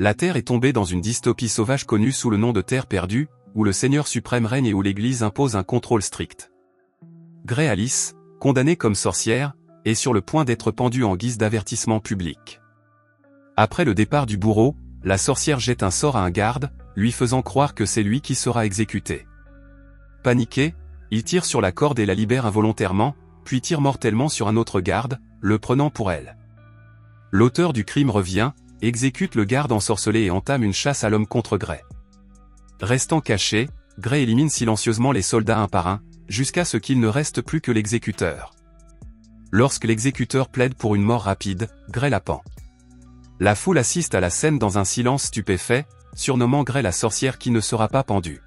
La Terre est tombée dans une dystopie sauvage connue sous le nom de Terre perdue, où le Seigneur suprême règne et où l'Église impose un contrôle strict. Grey Alice, condamnée comme sorcière, est sur le point d'être pendue en guise d'avertissement public. Après le départ du bourreau, la sorcière jette un sort à un garde, lui faisant croire que c'est lui qui sera exécuté. Paniqué, il tire sur la corde et la libère involontairement, puis tire mortellement sur un autre garde, le prenant pour elle. L'auteur du crime revient, exécute le garde ensorcelé et entame une chasse à l'homme contre Grey. Restant caché, Grey élimine silencieusement les soldats un par un, jusqu'à ce qu'il ne reste plus que l'exécuteur. Lorsque l'exécuteur plaide pour une mort rapide, Grey la pend. La foule assiste à la scène dans un silence stupéfait, surnommant Grey la sorcière qui ne sera pas pendue.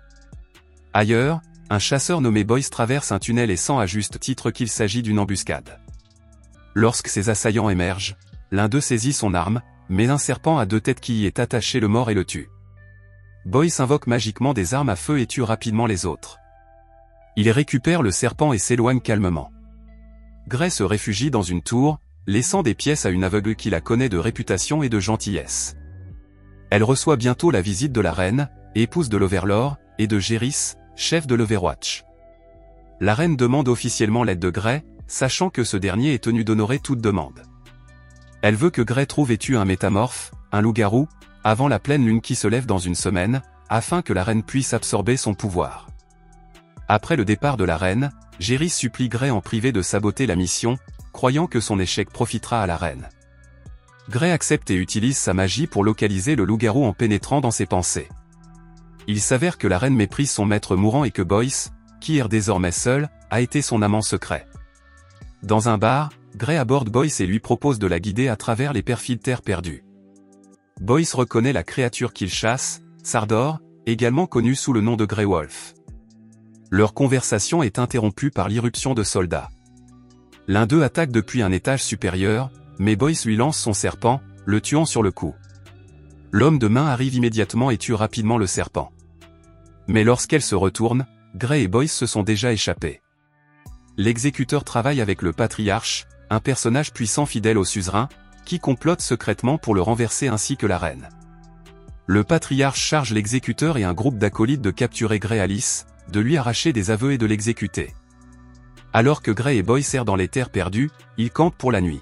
Ailleurs, un chasseur nommé Boyce traverse un tunnel et sent à juste titre qu'il s'agit d'une embuscade. Lorsque ses assaillants émergent, l'un d'eux saisit son arme, mais un serpent à 2 têtes qui y est attaché le mord et le tue. Boyce invoque magiquement des armes à feu et tue rapidement les autres. Il récupère le serpent et s'éloigne calmement. Grey se réfugie dans une tour, laissant des pièces à une aveugle qui la connaît de réputation et de gentillesse. Elle reçoit bientôt la visite de la reine, épouse de l'Overlord, et de Jérys, chef de l'Overwatch. La reine demande officiellement l'aide de Grey, sachant que ce dernier est tenu d'honorer toute demande. Elle veut que Grey trouve et tue un métamorphe, un loup-garou, avant la pleine lune qui se lève dans une semaine, afin que la reine puisse absorber son pouvoir. Après le départ de la reine, Jérys supplie Grey en privé de saboter la mission, croyant que son échec profitera à la reine. Grey accepte et utilise sa magie pour localiser le loup-garou en pénétrant dans ses pensées. Il s'avère que la reine méprise son maître mourant et que Boyce, qui erre désormais seul, a été son amant secret. Dans un bar, Grey aborde Boyce et lui propose de la guider à travers les perfides terres perdues. Boyce reconnaît la créature qu'il chasse, Sardor, également connue sous le nom de Grey Wolf. Leur conversation est interrompue par l'irruption de soldats. L'un d'eux attaque depuis un étage supérieur, mais Boyce lui lance son serpent, le tuant sur le coup. L'homme de main arrive immédiatement et tue rapidement le serpent. Mais lorsqu'elle se retourne, Grey et Boyce se sont déjà échappés. L'exécuteur travaille avec le patriarche, un personnage puissant fidèle au suzerain, qui complote secrètement pour le renverser ainsi que la reine. Le patriarche charge l'exécuteur et un groupe d'acolytes de capturer Grey Alice, de lui arracher des aveux et de l'exécuter. Alors que Grey et Boyce errent dans les terres perdues, ils campent pour la nuit.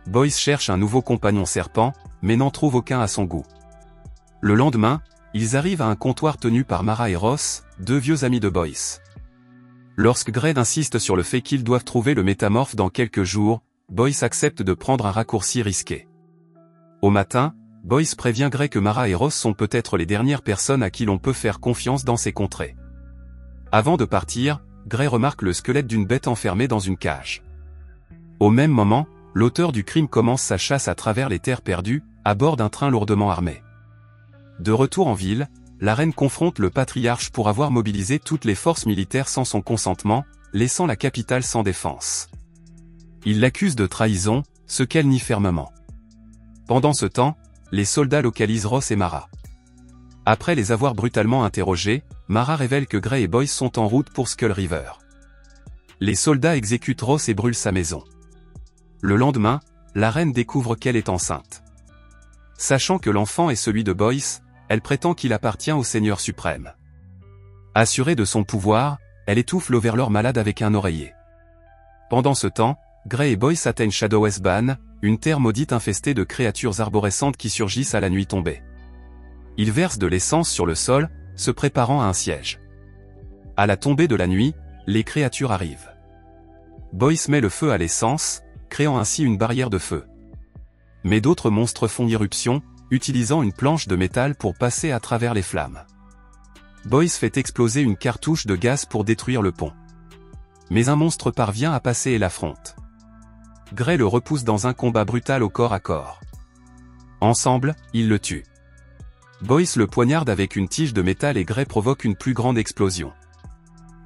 Boyce cherche un nouveau compagnon serpent, mais n'en trouve aucun à son goût. Le lendemain, ils arrivent à un comptoir tenu par Mara et Ross, 2 vieux amis de Boyce. Lorsque Grey insiste sur le fait qu'ils doivent trouver le métamorphe dans quelques jours, Boyce accepte de prendre un raccourci risqué. Au matin, Boyce prévient Grey que Mara et Ross sont peut-être les dernières personnes à qui l'on peut faire confiance dans ces contrées. Avant de partir, Grey remarque le squelette d'une bête enfermée dans une cage. Au même moment, l'auteur du crime commence sa chasse à travers les terres perdues, à bord d'un train lourdement armé. De retour en ville, la reine confronte le patriarche pour avoir mobilisé toutes les forces militaires sans son consentement, laissant la capitale sans défense. Il l'accuse de trahison, ce qu'elle nie fermement. Pendant ce temps, les soldats localisent Ross et Mara. Après les avoir brutalement interrogés, Mara révèle que Grey et Boyce sont en route pour Skull River. Les soldats exécutent Ross et brûlent sa maison. Le lendemain, la reine découvre qu'elle est enceinte. Sachant que l'enfant est celui de Boyce, elle prétend qu'il appartient au Seigneur suprême. Assurée de son pouvoir, elle étouffe l'Overlord malade avec un oreiller. Pendant ce temps, Grey et Boyce atteignent Shadowesban, une terre maudite infestée de créatures arborescentes qui surgissent à la nuit tombée. Ils versent de l'essence sur le sol, se préparant à un siège. À la tombée de la nuit, les créatures arrivent. Boyce met le feu à l'essence, créant ainsi une barrière de feu. Mais d'autres monstres font irruption, utilisant une planche de métal pour passer à travers les flammes. Boyce fait exploser une cartouche de gaz pour détruire le pont. Mais un monstre parvient à passer et l'affronte. Grey le repousse dans un combat brutal au corps à corps. Ensemble, ils le tuent. Boyce le poignarde avec une tige de métal et Grey provoque une plus grande explosion.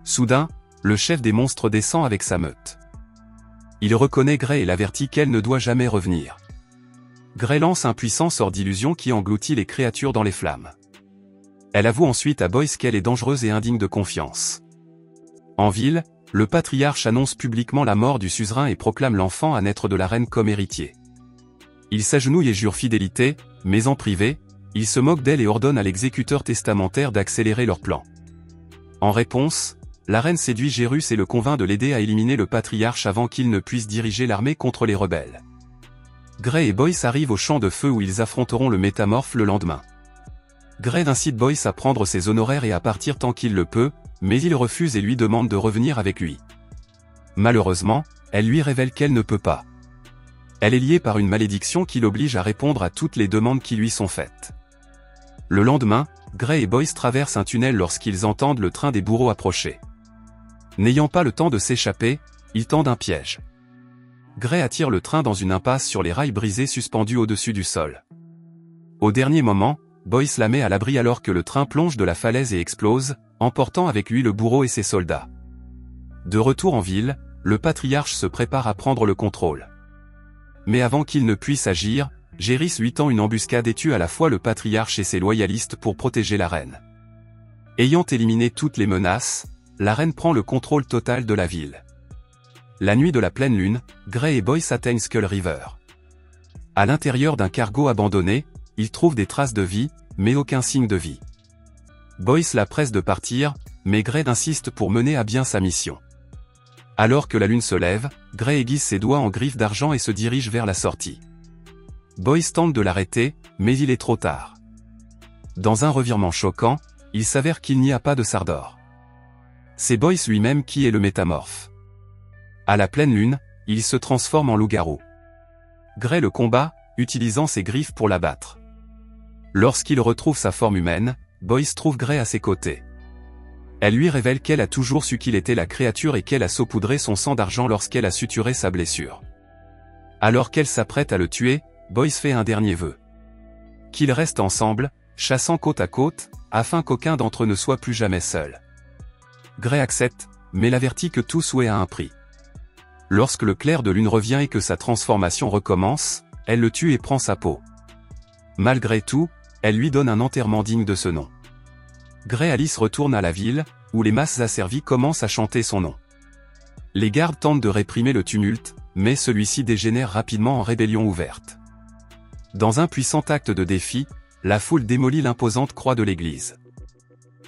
Soudain, le chef des monstres descend avec sa meute. Il reconnaît Grey et l'avertit qu'elle ne doit jamais revenir. Grey lance un puissant sort d'illusion qui engloutit les créatures dans les flammes. Elle avoue ensuite à Boyce qu'elle est dangereuse et indigne de confiance. En ville, le patriarche annonce publiquement la mort du suzerain et proclame l'enfant à naître de la reine comme héritier. Il s'agenouille et jure fidélité, mais en privé, il se moque d'elle et ordonne à l'exécuteur testamentaire d'accélérer leur plan. En réponse, la reine séduit Gérus et le convainc de l'aider à éliminer le patriarche avant qu'il ne puisse diriger l'armée contre les rebelles. Gray et Boyce arrivent au champ de feu où ils affronteront le métamorphe le lendemain. Gray incite Boyce à prendre ses honoraires et à partir tant qu'il le peut, mais il refuse et lui demande de revenir avec lui. Malheureusement, elle lui révèle qu'elle ne peut pas. Elle est liée par une malédiction qui l'oblige à répondre à toutes les demandes qui lui sont faites. Le lendemain, Gray et Boyce traversent un tunnel lorsqu'ils entendent le train des bourreaux approcher. N'ayant pas le temps de s'échapper, ils tendent un piège. Gray attire le train dans une impasse sur les rails brisés suspendus au-dessus du sol. Au dernier moment, Boyce la met à l'abri alors que le train plonge de la falaise et explose, emportant avec lui le bourreau et ses soldats. De retour en ville, le patriarche se prépare à prendre le contrôle. Mais avant qu'il ne puisse agir, Gérys lui tend une embuscade et tue à la fois le patriarche et ses loyalistes pour protéger la reine. Ayant éliminé toutes les menaces, la reine prend le contrôle total de la ville. La nuit de la pleine lune, Gray et Boyce atteignent Skull River. À l'intérieur d'un cargo abandonné, ils trouvent des traces de vie, mais aucun signe de vie. Boyce la presse de partir, mais Gray insiste pour mener à bien sa mission. Alors que la lune se lève, Gray aiguise ses doigts en griffes d'argent et se dirige vers la sortie. Boyce tente de l'arrêter, mais il est trop tard. Dans un revirement choquant, il s'avère qu'il n'y a pas de Sardor. C'est Boyce lui-même qui est le métamorphe. À la pleine lune, il se transforme en loup-garou. Gray le combat, utilisant ses griffes pour l'abattre. Lorsqu'il retrouve sa forme humaine, Boyce trouve Gray à ses côtés. Elle lui révèle qu'elle a toujours su qu'il était la créature et qu'elle a saupoudré son sang d'argent lorsqu'elle a suturé sa blessure. Alors qu'elle s'apprête à le tuer, Boyce fait un dernier vœu. Qu'ils restent ensemble, chassant côte à côte, afin qu'aucun d'entre eux ne soit plus jamais seul. Gray accepte, mais l'avertit que tout souhait a un prix. Lorsque le clair de lune revient et que sa transformation recommence, elle le tue et prend sa peau. Malgré tout, elle lui donne un enterrement digne de ce nom. Gray Alice retourne à la ville, où les masses asservies commencent à chanter son nom. Les gardes tentent de réprimer le tumulte, mais celui-ci dégénère rapidement en rébellion ouverte. Dans un puissant acte de défi, la foule démolit l'imposante croix de l'église.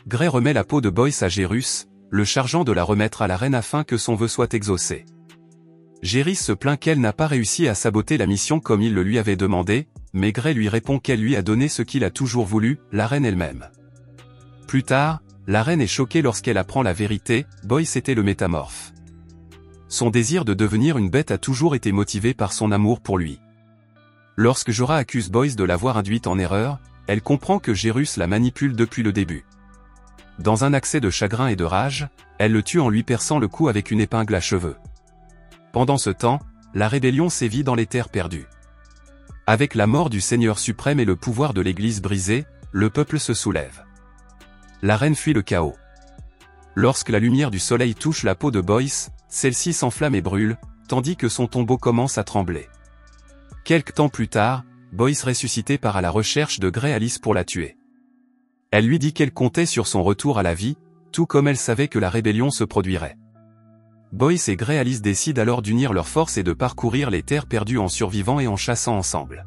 Gray remet la peau de Boyce à Gérus, le chargeant de la remettre à la reine afin que son vœu soit exaucé. Gérys se plaint qu'elle n'a pas réussi à saboter la mission comme il le lui avait demandé, mais Gray lui répond qu'elle lui a donné ce qu'il a toujours voulu, la reine elle-même. Plus tard, la reine est choquée lorsqu'elle apprend la vérité, Boyce était le métamorphe. Son désir de devenir une bête a toujours été motivé par son amour pour lui. Lorsque Jorah accuse Boyce de l'avoir induite en erreur, elle comprend que Gérus la manipule depuis le début. Dans un accès de chagrin et de rage, elle le tue en lui perçant le cou avec une épingle à cheveux. Pendant ce temps, la rébellion sévit dans les terres perdues. Avec la mort du Seigneur suprême et le pouvoir de l'Église brisé, le peuple se soulève. La reine fuit le chaos. Lorsque la lumière du soleil touche la peau de Boyce, celle-ci s'enflamme et brûle, tandis que son tombeau commence à trembler. Quelque temps plus tard, Boyce ressuscité part à la recherche de Gray Alice pour la tuer. Elle lui dit qu'elle comptait sur son retour à la vie, tout comme elle savait que la rébellion se produirait. Boyce et Gray Alice décident alors d'unir leurs forces et de parcourir les terres perdues en survivant et en chassant ensemble.